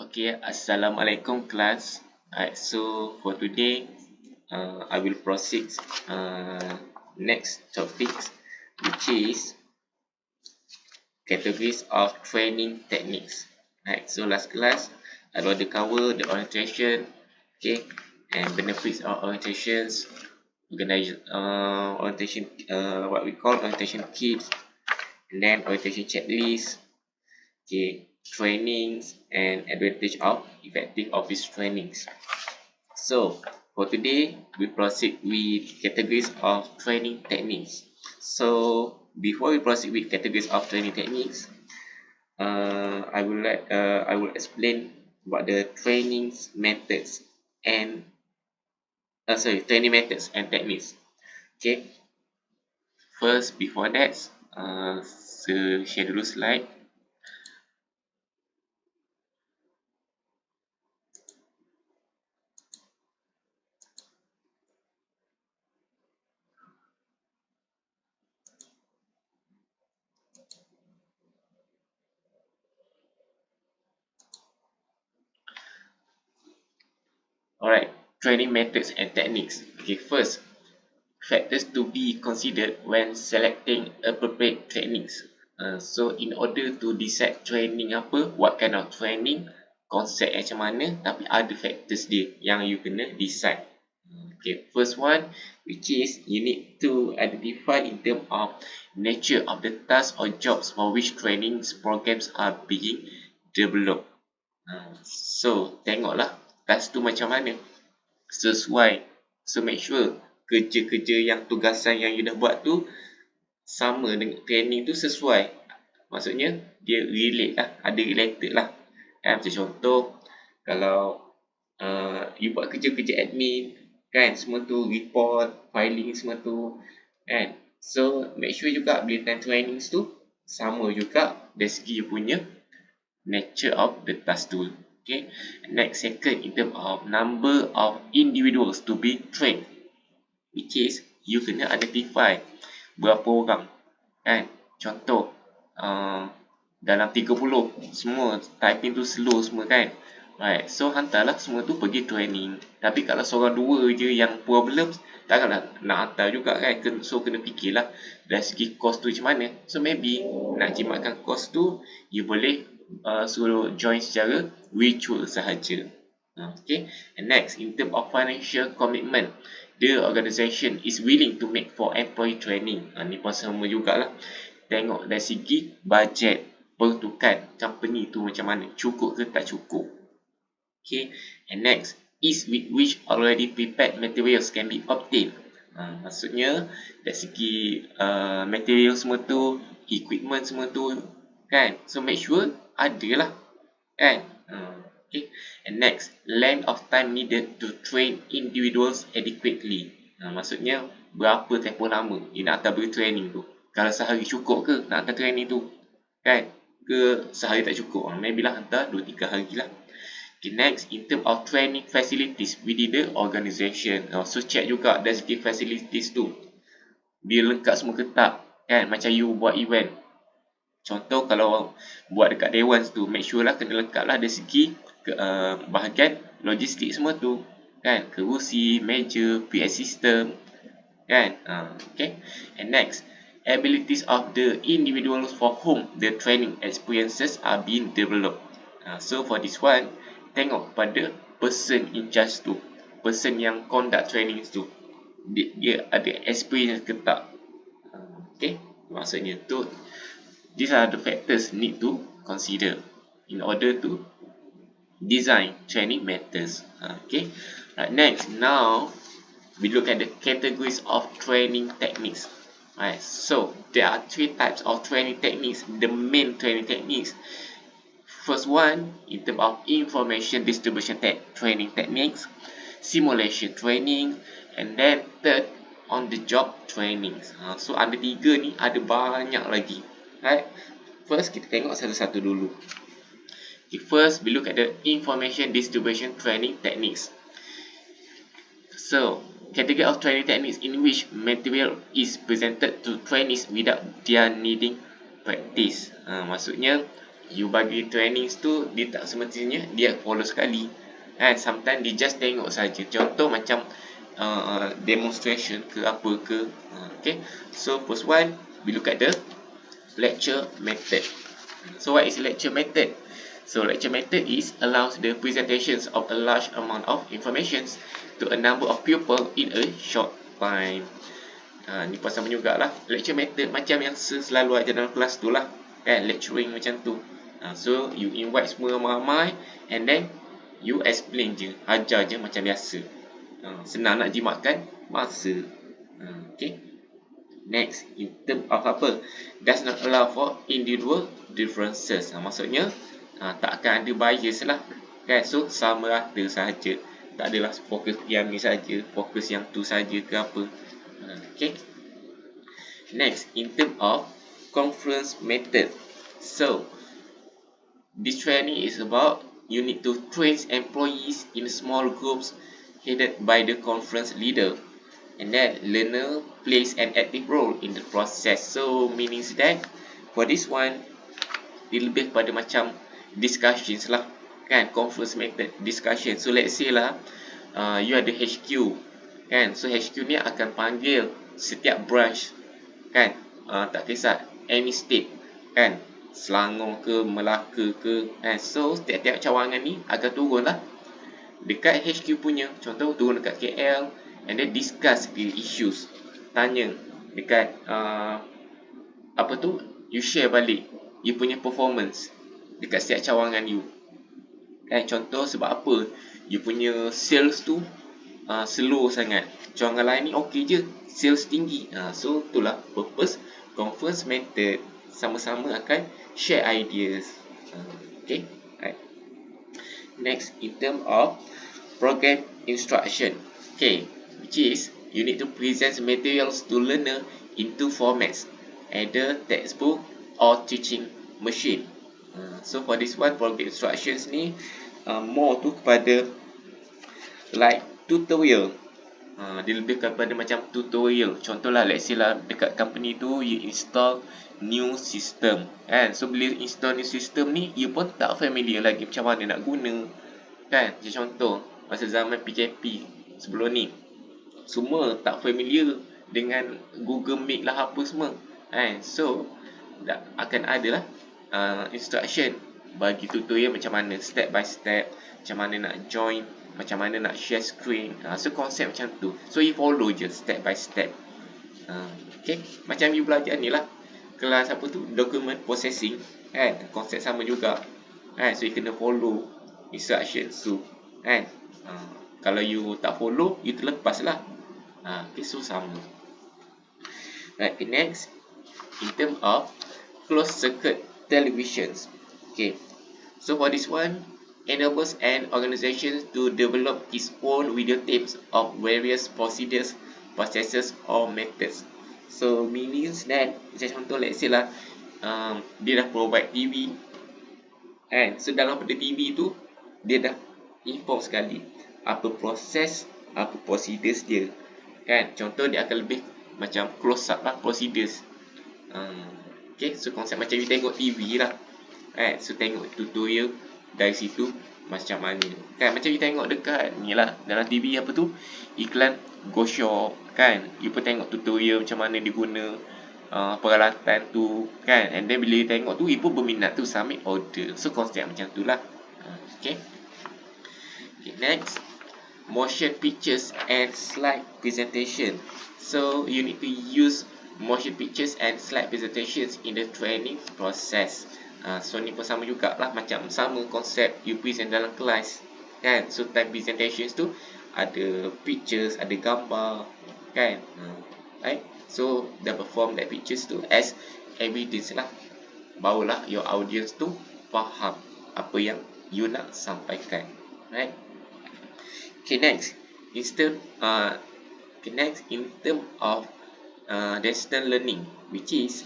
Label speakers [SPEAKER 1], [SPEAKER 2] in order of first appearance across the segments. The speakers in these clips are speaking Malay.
[SPEAKER 1] Okay, Assalamualaikum class. Alright, so for today, I will proceed next topic, which is categories of training techniques. Alright, so last class, I already cover the orientation, okay, and benefits of orientations, orientation, what we call orientation kits, and then orientation checklist, okay, trainings and advantage of effective office trainings. So for today, we proceed with categories of training techniques. So before we proceed with categories of training techniques, I will explain about the trainings methods and training methods and techniques. Okay. First, before that, share dulu slide. Alright, training methods and techniques. Okay, first, factors to be considered when selecting appropriate techniques. So in order to decide training apa, what kind of training, konsep macam mana, tapi ada factors dia yang you kena decide. Okay, first one, which is you need to identify in terms of nature of the tasks or jobs for which trainings programs are being developed. So tengoklah task tu macam mana, sesuai. So make sure kerja-kerja yang tugasan yang you dah buat tu sama dengan training tu sesuai. Maksudnya dia relate lah, ada related lah. Macam contoh, kalau you buat kerja-kerja admin, kan, semua tu report, filing semua tu, kan. So make sure juga bila time trainings tu sama juga dari segi you punya nature of the task tu. Okay. Next, second, in terms of number of individuals to be trained, which is you kena identify berapa orang, kan. Contoh, dalam 30 semua typing tu slow semua, kan. Right, so hantarlah semua tu pergi training. Tapi kalau seorang dua je yang problem, takkanlah nak hantar juga, kan. So kena fikirlah dari segi cost tu macam mana. So maybe nak jimatkan cost tu, you boleh suruh join secara virtual sahaja. Okay. And next, in terms of financial commitment, the organisation is willing to make for employee training. Ni pun sama jugalah. Tengok dari segi bajet, peruntukan company tu macam mana, cukup ke tak cukup. Okay. And next, is with which already prepared materials can be obtained. Maksudnya dari segi material semua tu, equipment semua tu, kan. So make sure ada lah, kan. Okay. And next, length of time needed to train individuals adequately. Maksudnya berapa tempoh lama you nak hantar beri training tu. Kalau sehari cukup ke nak hantar training tu, kan. Ke sehari tak cukup, maybe lah hantar 2-3 hari lah. Okay, next, in terms of training facilities within the organisation. So check juga dari segi facilities tu, dia lengkap semua ke tak, kan. Macam you buat event, contoh kalau buat dekat Dewan tu, make sure lah kena lengkap lah dari segi bahagian logistik semua tu, kan. Kerusi, meja, PA system, kan. Okay. And next, abilities of the individuals for whom the training experiences are being developed. So for this one, tengok pada person in charge tu, person yang conduct training tu, dia ada experience ke tak. Okay. Maksudnya tu, these are the factors need to consider in order to design training methods. Okay. Right, next, now we look at the categories of training techniques. Right, so there are 3 types of training techniques, the main training techniques. First one, in terms of information distribution training techniques, simulation training, and then third, on the job trainings. So ada 3 ni, ada banyak lagi. Right, first kita tengok satu-satu dulu. Okay, first we look at the information distribution training techniques. So, category of training techniques in which material is presented to trainees without their needing practice. Maksudnya you bagi trainings tu, dia tak semestinya dia follow sekali. Kan, sometimes dia just tengok saja. Contoh macam demonstration ke apa ke. Okay, so first one, we look at the lecture method. So what is lecture method? So lecture method is allows the presentations of a large amount of information to a number of people in a short time. Ni pun sama jugalah. Lecture method macam yang selalu ajar dalam kelas tu lah. Lecturing macam tu. So you invite semua ramai and then you explain je, ajar je macam biasa. Senang nak jimatkan masa. Okay. Next, in term of apa? Does not allow for individual differences. Maksudnya tak akan ada bias lah. Kan? So sama rata sahaja. Tak adalah fokus yang ni saja, fokus yang tu saja ke apa. Okay. Next, in term of conference method. So this training is about you need to train employees in small groups headed by the conference leader, and then learner plays an active role in the process. So means that for this one, dia lebih pada macam discussions lah, kan? Conference method discussion. So let's say lah, you ada HQ, kan? So HQ ni akan panggil setiap branch, kan? Tak kisah any state, kan? Selangor ke, Melaka ke, kan? So setiap-tiap cawangan ni akan turun lah dekat HQ punya. Contoh turun dekat KL and then discuss the issues. Tanya dekat apa tu, you share balik you punya performance dekat setiap cawangan you. Kan, contoh sebab apa you punya sales tu slow sangat, cawangan lain ni okey je, sales tinggi. So itulah purpose conference method, sama-sama akan share ideas. Okay, right. Next, in term of program instruction, okay, which is you need to present materials to learner in two formats, either textbook or teaching machine. So for this one, program instructions ni more tu kepada like tutorial. Dia lebih kepada macam tutorial. Contohlah, let's say lah dekat company tu you install new system, kan? So bila install new system ni, you pun tak familiar lagi macam mana nak guna, kan? Macam contoh masa zaman PKP sebelum ni, semua tak familiar dengan Google Meet lah apa semua, kan? So akan ada lah instruction, bagi tutorial macam mana step by step, macam mana nak join, macam mana nak share screen. So konsep macam tu. So you follow je step by step. Okay, macam you belajar ni lah kelas apa tu, document processing, kan? Konsep sama juga, kan? So you kena follow instruction tu, kan? Kalau you tak follow, you terlepas lah. Okay, so sama. Right, okay, next, in term of closed circuit televisions. Okay, so for this one, enables an organization to develop its own videotapes of various procedures, processes or methods. So means that, macam contoh let's say lah, dia dah provide TV, kan? So dalam pada TV tu, dia dah inform sekali apa proses, apa procedures dia, kan? Contoh dia akan lebih macam close up lah procedures. Okay, so konsep macam you tengok TV lah, kan? So tengok tutorial dari situ macam mana, kan? Macam you tengok dekat ni lah dalam TV apa tu, iklan GoShop, kan? You pun tengok tutorial macam mana dia guna peralatan tu, kan? And then bila you tengok tu, you pun berminat tu, submit order. So konsep macam tu lah. Okay. Okay, next, motion pictures and slide presentation. So you need to use motion pictures and slide presentations in the training process. So ni pun sama jugalah, macam sama konsep you present dalam kelas, kan? So time presentations tu ada pictures, ada gambar, kan? Right? So dah perform that pictures tu as evidence lah, barulah your audience tu faham apa yang you nak sampaikan, right? Okay, next, in term of distance learning, which is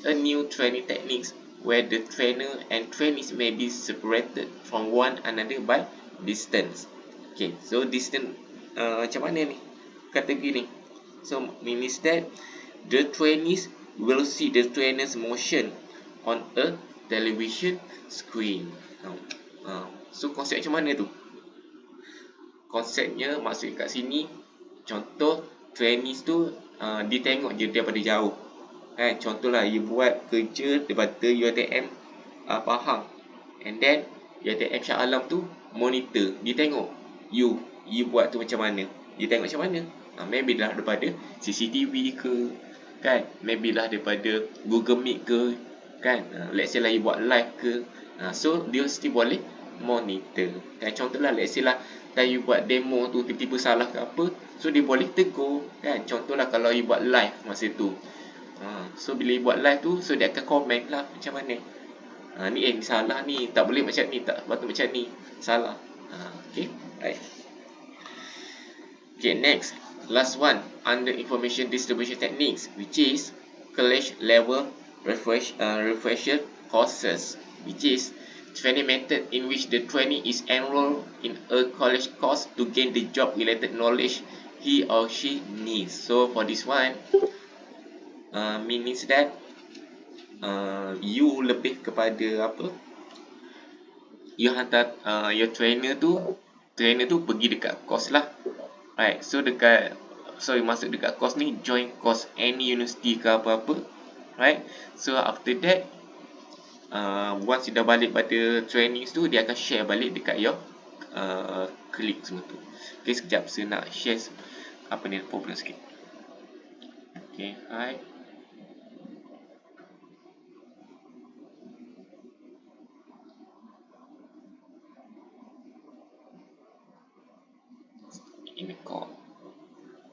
[SPEAKER 1] a new training techniques where the trainer and trainees may be separated from one another by distance. Okay, so distance macam mana ni kategori ni? So means that the trainees will see the trainer's motion on a television screen. So konsep macam mana tu? Konsepnya maksud kat sini, contoh trainees tu dia tengok je daripada jauh kan. Contohlah you buat kerja daripada UiTM Pahang, and then UiTM Shah Alam tu monitor, dia tengok you buat tu macam mana, dia tengok macam mana. Maybe lah daripada CCTV ke kan, maybe lah daripada Google Meet ke kan, let's say lah you buat live ke, so dia still boleh monitor kan. Contohlah let's say lah you buat demo tu tiba-tiba salah ke apa, so dia boleh tegur kan. Contohlah kalau you buat live masa tu, so bila you buat live tu, so dia akan komen lah macam mana, ni salah ni, tak boleh macam ni, tak patut macam ni, salah. Okay, right. Okay, next, last one under information distribution techniques, which is college level refresher courses, which is training method in which the trainee is enrolled in a college course to gain the job related knowledge he or she needs. So for this one, means that you lebih kepada apa, you hantar your trainer tu pergi dekat course lah, right. So masuk dekat course ni, join course any university ke apa-apa, right. So after that, once you dah balik pada trainings tu, dia akan share balik dekat your colleague semua tu. Okay, sekejap saya nak share apa ni problem sikit. Okay, hi. In the call.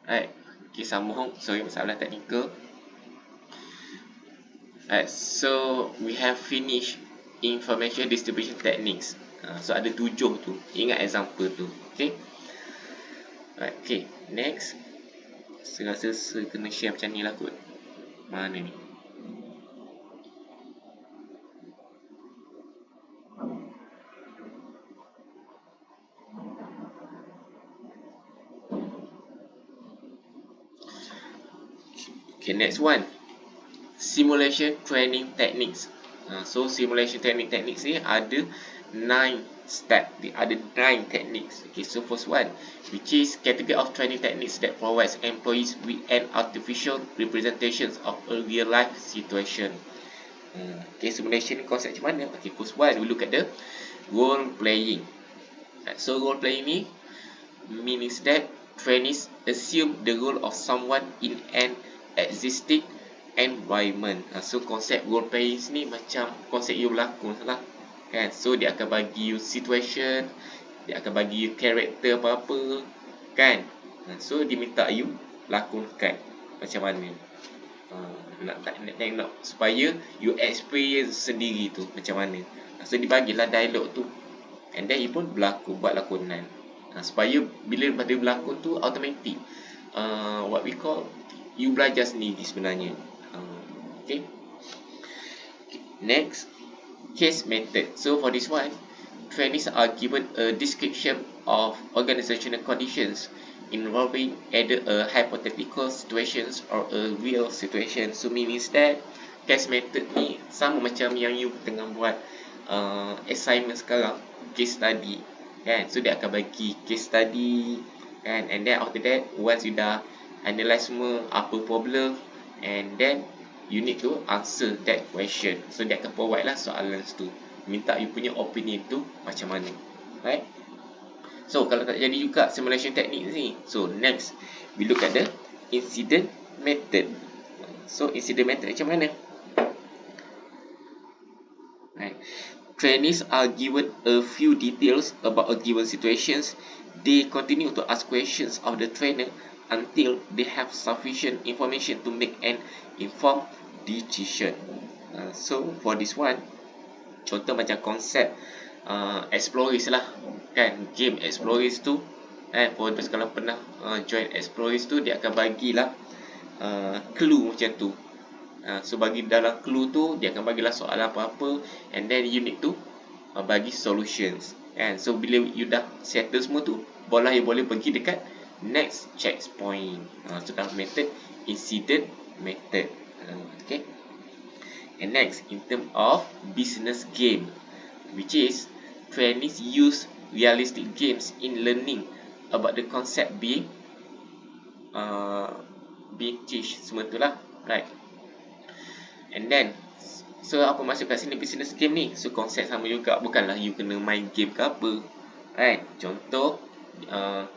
[SPEAKER 1] Right. Okay, sambung. Sorry, masalah teknikal. Right, so we have finished information distribution techniques. So ada 7 tu. Ingat example tu. Okay. Right, okay. Next. Saya rasa saya kena share macam ni lah kot. Mana ni? Okay, next one. Simulation training techniques. So simulation training techniques ni ada 9 step, ada 9 techniques. Okay, so first one, which is category of training techniques that provides employees with an artificial representations of a real life situation. Okay, simulation ni konsep macam mana? Okay, first one, we look at the role playing. So role playing ni means that trainees assume the role of someone in an existing environment. So konsep role playing ni macam konsep you berlakon lah kan. So dia akan bagi you situation, dia akan bagi you karakter apa-apa kan. So dia minta you lakonkan macam mana, nak supaya you experience sendiri tu macam mana. So dibagilah dialog tu, and then you pun buat lakonan, supaya bila pada berlakon tu automatic what we call you belajar sendiri sebenarnya. Okay. Next, case method. So for this one, trainees are given a description of organizational conditions involving either a hypothetical situations or a real situation. So means that case method ni sama macam yang you tengah buat assignment sekarang, case study kan. So dia akan bagi case study kan, and then after that once you dah analyse semua apa problem, and then you need to answer that question. So dia akan provide lah soalan tu, minta you punya opinion tu macam mana, right. So kalau tak jadi juga simulation technique ni, so next we look at the incident method. So incident method macam mana, right. Trainees are given a few details about a given situations. They continue to ask questions of the trainer until they have sufficient information to make an informed decision. So for this one, contoh macam konsep Explorers lah kan, game Explorers tu for those kalau pernah join Explorers tu, dia akan bagilah clue macam tu. So bagi dalam clue tu, dia akan bagilah soalan apa-apa, and then you need to bagi solutions kan. So bila you dah settle semua tu, you boleh pergi dekat next checkpoint. So dalam method incident method. Okay. And next, in terms of business game, which is trainees use realistic games in learning about the concept uh, being teach, semua tu lah, right? And then, so apa maksud kat sini business game ni? So konsep sama juga, bukanlah you kena main game ke apa, right? Contoh,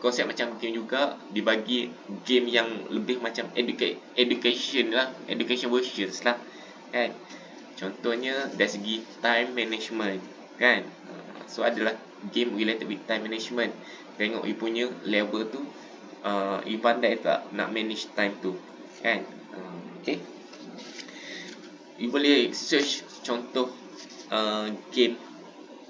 [SPEAKER 1] konsep macam game juga, dibagi game yang lebih macam education lah, education versions lah, kan? Contohnya dari segi time management, kan? So adalah game related with time management. Tengok you punya level tu, you pandai tak nak manage time tu, kan? Okay, you boleh search contoh game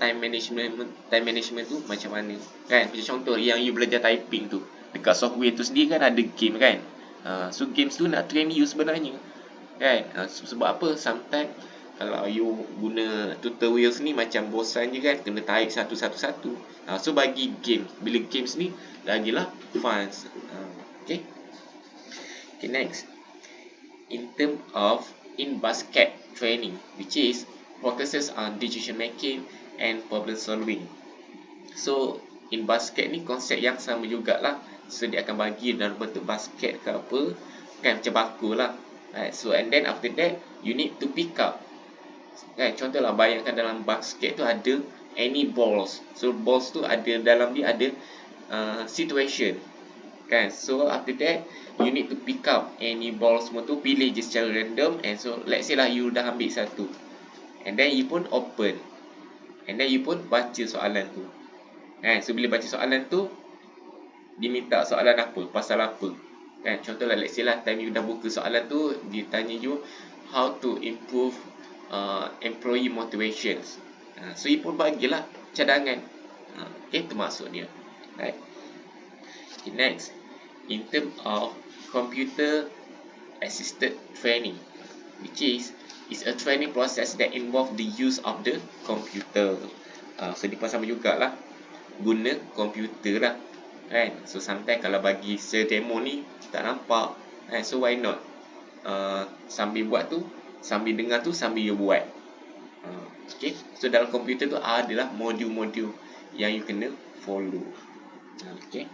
[SPEAKER 1] time management tu macam mana, kan? Macam contoh yang you belajar typing tu, dekat software tu sendiri kan ada game, kan? So games tu nak train you sebenarnya, kan? Sebab apa? Sometimes kalau you guna tutorials ni macam bosan je, kan? Kena tarik satu-satu. So bagi game, bila games ni lagilah fun. Okay. Okay, next, in term of in basket training, which is focuses on decision making and problem solving. So in basket ni konsep yang sama jugalah. So dia akan bagi dalam bentuk basket ke apa, kan, macam baku lah, right? So and then after that you need to pick up, kan? Contohlah bayangkan dalam basket tu ada any balls. So balls tu ada dalam dia ada situation, kan? So after that you need to pick up any balls semua tu, pilih je secara random. And so let's say lah you dah ambil satu, and then you pun open, and then you pun baca soalan tu, kan? So bila baca soalan tu, diminta soalan apa, pasal apa, kan? Contohlah let's say lah time you dah buka soalan tu, dia tanya you how to improve employee motivations. So you pun bagilah cadangan. Okay, tu maksud dia, right? Okay, next, in terms of computer assisted training, which is a training process that involve the use of the computer. So dia pun sama jugalah, guna komputer lah, kan? So sometimes kalau bagi demo ni tak nampak, kan? So why not sambil buat tu, sambil dengar tu, sambil you buat. Okay, so dalam komputer tu adalah modul-modul yang you kena follow. Okay,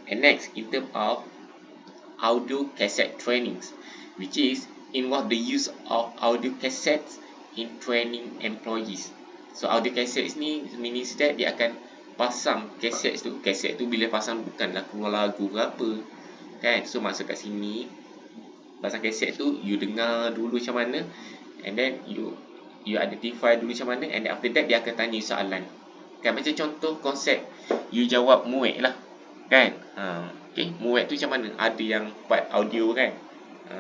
[SPEAKER 1] and next, in terms of audio cassette trainings, which is involve the use of audio cassettes in training employees. So audio cassettes ni means that dia akan pasang kaset tu. Kaset tu bila pasang bukanlah keluar lagu ke apa, kan? So maksud kat sini pasang kaset tu, you dengar dulu macam mana, and then you identify dulu macam mana, and then after that dia akan tanya soalan, kan? Macam contoh konsep you jawab muek lah, kan? Okay, muek tu macam mana? Ada yang part audio, kan?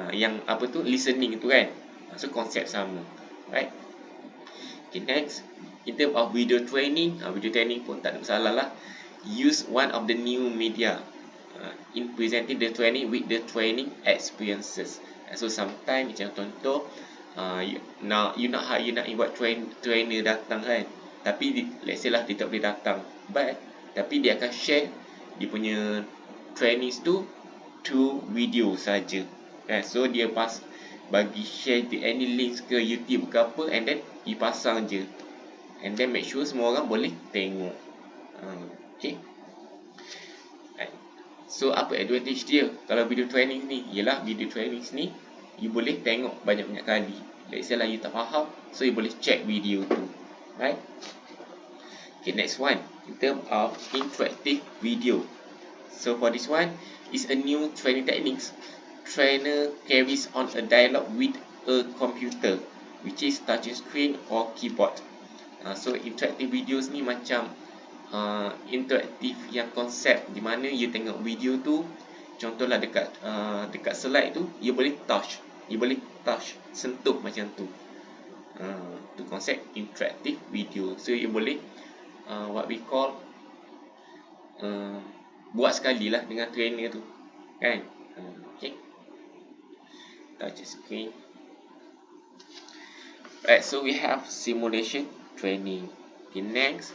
[SPEAKER 1] Yang apa tu, listening tu, kan? So konsep sama, right? Okay, next, in terms of video training, video training pun tak ada masalah lah. Use one of the new media in presenting the training with the training experiences. So sometimes macam contoh, you nak invite trainer datang, kan? Tapi let's say lah dia tak boleh datang, but tapi dia akan share dia punya trainings tu through video saja, kan? So dia bagi share any links ke YouTube ke apa, and then pasang je, and then make sure semua orang boleh tengok. Okay, so apa advantage dia kalau video training ni? Ialah video training ni you boleh tengok banyak-banyak kali. Let's say lah you tak faham, so you boleh check video tu, right? Okay, next one, in terms of interactive video. So for this one is a new training techniques. Trainer carries on a dialogue with a computer, which is touch screen or keyboard. So interactive videos ni macam interaktif yang konsep di mana you tengok video tu, contohlah dekat slide tu, you boleh touch, sentuh macam tu. Tu konsep interactive video. So you boleh what we call buat sekali lah dengan trainer tu, kan? Okay, touch screen. Right, so we have simulation training. Okay, next,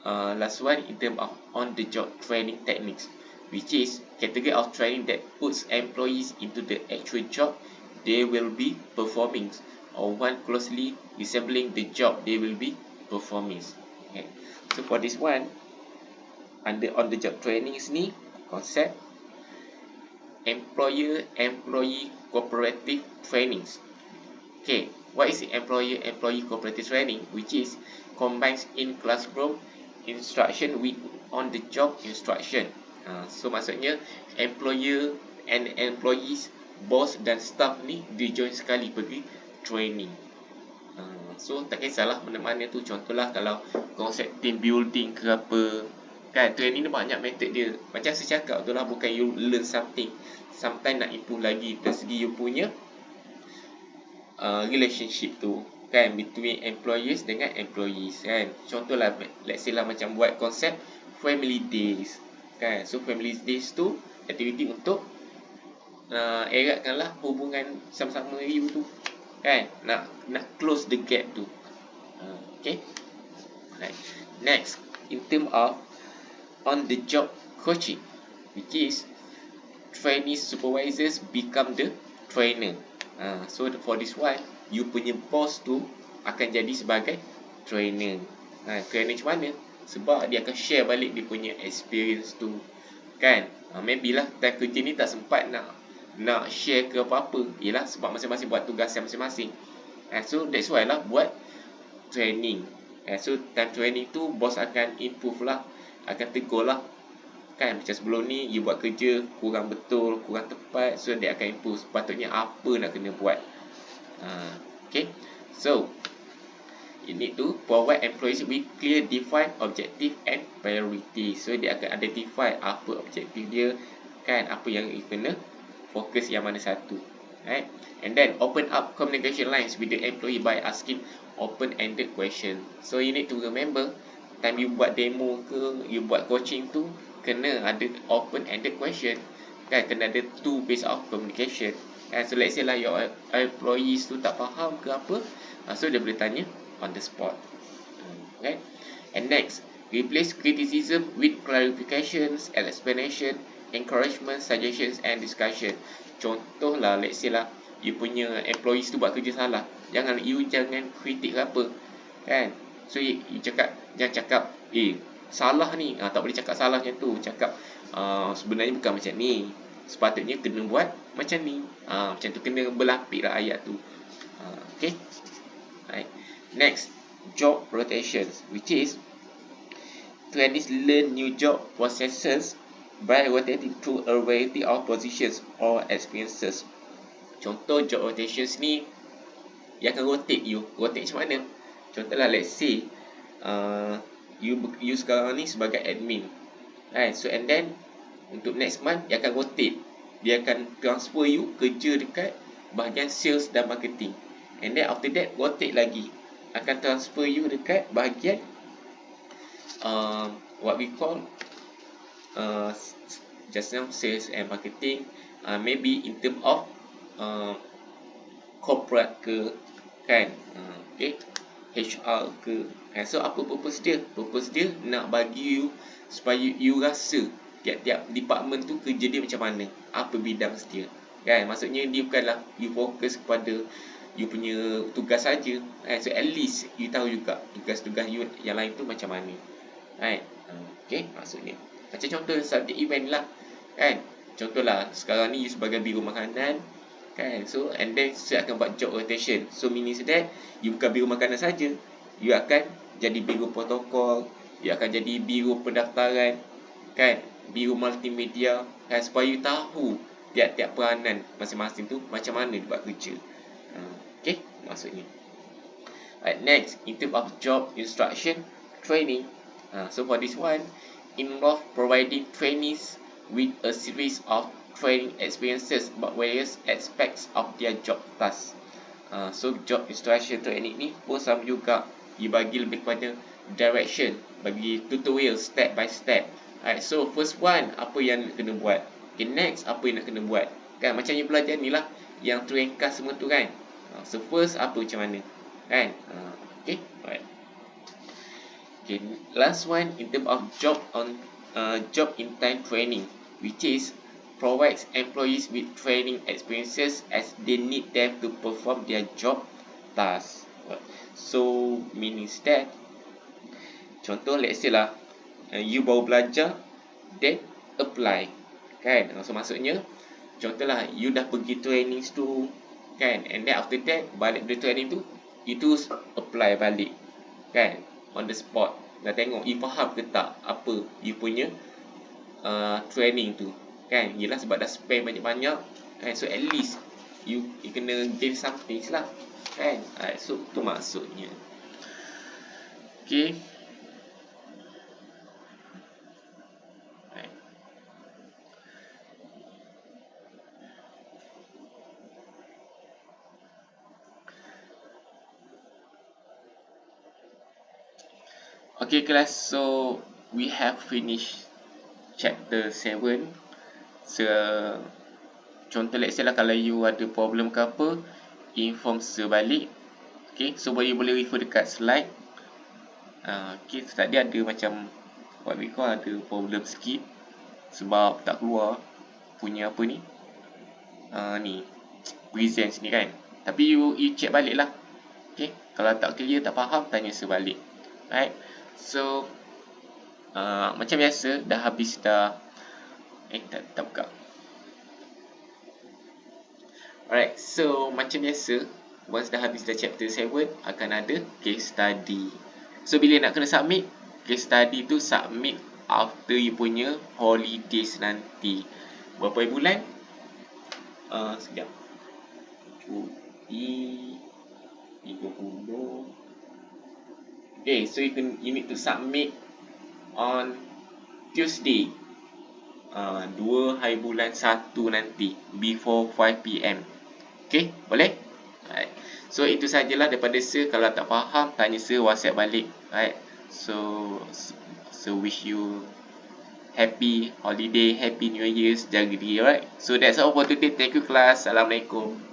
[SPEAKER 1] last one, in terms of on-the-job training techniques, which is category of training that puts employees into the actual job they will be performing. or one closely resembling the job they will be performing. Okay. So for this one, under on the job trainings ni, konsep employer-employee cooperative trainings. Okay, what is the employer-employee cooperative training? Which is combines in classroom instruction with on-the-job instruction. So maksudnya employer and employees, bos dan staff ni dia join sekali pergi training. So tak kisahlah mana-mana tu, contohlah kalau konsep team building ke apa, kan training ni banyak method dia. Macam saya cakap tu lah, bukan you learn something, sometimes nak improve lagi dari segi you punya relationship tu, kan, between employers dengan employees, kan. Contohlah let's say lah macam buat konsep family days, kan. So family days tu aktiviti untuk eratkanlah hubungan sama-sama you tu, kan, nak close the gap tu. Okay, right. Next, in term of on the job coaching, which is trainee supervisors become the trainer. So for this one, you punya boss tu akan jadi sebagai trainer. Trainer macam mana? Sebab dia akan share balik dia punya experience tu, kan. Maybe lah time kerja ni tak sempat nak share ke apa-apa, yelah sebab masing-masing buat tugas yang masing-masing. So that's why lah buat training. So time training tu bos akan improve lah, akan tegur lah, kan. Macam sebelum ni you buat kerja kurang betul, kurang tepat, so dia akan improve sepatutnya apa nak kena buat. Okay, so you need to provide employees with clear defined objective and priority. So dia akan identify apa objektif dia, kan, apa yang you kena fokus yang mana satu, right? And then open up communication lines with the employee by asking open-ended question. So you need to remember, time you buat demo ke, you buat coaching tu, kena ada open-ended question, kan, kena ada two base of communication. So let's say lah your employees tu tak faham ke apa, so dia boleh tanya on the spot, right? And next, replace criticism with clarifications, explanation, encouragement, suggestions and discussion. Contohlah, let's say lah you punya employees tu buat kerja salah, jangan kritik apa, kan. So you jangan cakap salah ni, tak boleh cakap salah macam tu. Cakap sebenarnya bukan macam ni, sepatutnya kena buat macam ni. Macam tu, kena berlapik lah ayat tu. Okay, right. Next, job rotations, which is trainees learn new job processes by rotating through a variety of positions or experiences. Contoh job rotations ni, dia akan rotate you. Rotate macam mana? Contohlah, let's say you sekarang ni sebagai admin, right? So and then untuk next month dia akan rotate, dia akan transfer you kerja dekat bahagian sales dan marketing. And then after that rotate lagi, akan transfer you dekat bahagian what we call just now sales and marketing, maybe in term of corporate ke, kan, okay, HR ke. So apa purpose dia? Purpose dia nak bagi you supaya you rasa tiap-tiap department tu kerja dia macam mana, apa bidang dia, kan. Maksudnya dia bukanlah you fokus kepada you punya tugas saja, so at least you tahu juga tugas-tugas you yang lain tu macam mana, right? Okay, maksudnya macam contoh subjek event lah, kan. Contohlah sekarang ni you sebagai biro makanan, kan. So and then saya akan buat job rotation. So meaning that you bukan biro makanan saja, you akan jadi biro protokol, you akan jadi biro pendaftaran, kan, biro multimedia, kan, supaya you tahu tiap-tiap peranan masing-masing tu macam mana dia buat kerja. Okay, maksudnya. Right, next, in terms of job instruction training, so for this one involve providing trainees with a series of training experiences about various aspects of their job task. So job instruction training ni pun sama juga, dibagi lebih kepada direction, bagi tutorial step by step. Alright, so first one apa yang nak kena buat, okay, next apa yang nak kena buat, kan. Macam you belajar ni lah yang tu ringkas semua tu, kan. So first apa macam mana, kan. Okay, alright. Okay, last one in terms of job in time training, which is provides employees with training experiences as they need them to perform their job task. So means that, contoh let's say lah, you baru belajar, then apply, kan? So maksudnya, contohlah you dah pergi training tu, kan, and then after that balik dari training tu, itu apply balik, kan, on the spot. Dah tengok you faham ke tak apa you punya training tu, kan. Yelah sebab dah spend banyak-banyak, kan, so at least you kena gain something lah, kan. So tu maksudnya. Okay. Okay class, so we have finished chapter 7. So contoh let's say lah, kalau you ada problem ke apa, inform sebalik. Okay, so boleh refer dekat slide. Okay, tadi ada macam what we call ada problem skip sebab tak keluar punya apa ni, ni presents ni, kan. Tapi you check balik lah. Okay, kalau tak clear, tak faham, tanya sebalik. Right, so macam biasa dah habis dah. Tak buka. Alright, so macam biasa, once dah habis dah chapter 7, akan ada case study. So bila nak kena submit case study tu, submit after you punya holidays nanti. Berapa bulan? Sekejap. Cuti 30. Okay, so you need to submit on Tuesday, 2 hari bulan 1 nanti, before 5 PM. Okay, boleh? Alright. So itu sajalah daripada Sir. Kalau tak faham, tanya Sir, WhatsApp balik. Alright. So wish you happy holiday, happy New Year, jaga diri. Alright. So that's all for today. Thank you class. Assalamualaikum.